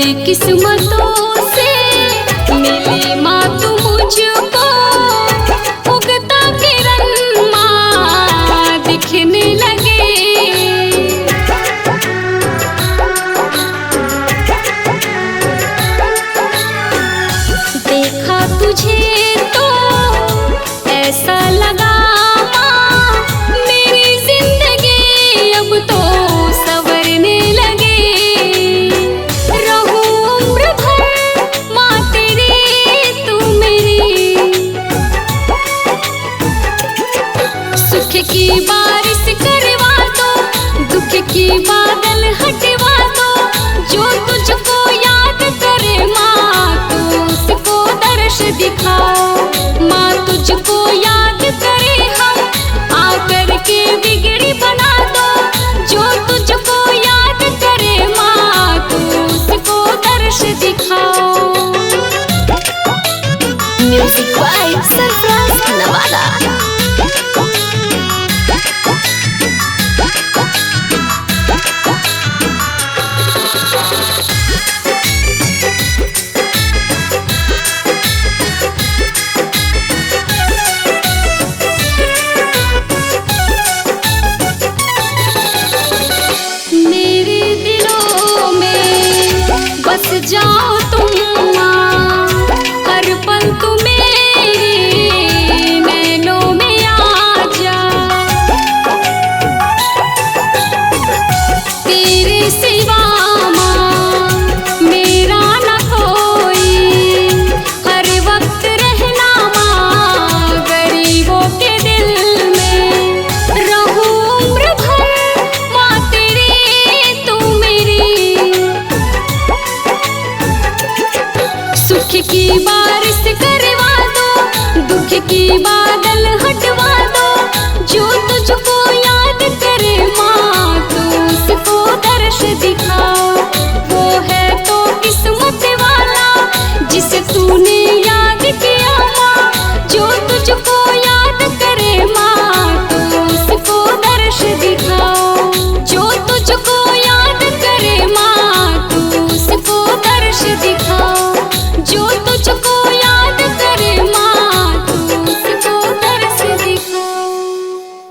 किस्मतों से मिली माँ तू मुझको, उगता किरण माँ दिखने लगे। देखा तुझे तो ऐसा लगा माँ मेरी जिंदगी अब तो संवरने लगे। सुख की बारिश करवा दो, दुख की बादल हटवा दो, जो तुझको याद करे माँ तू उसको दर्श दिखाओ, माँ तुझको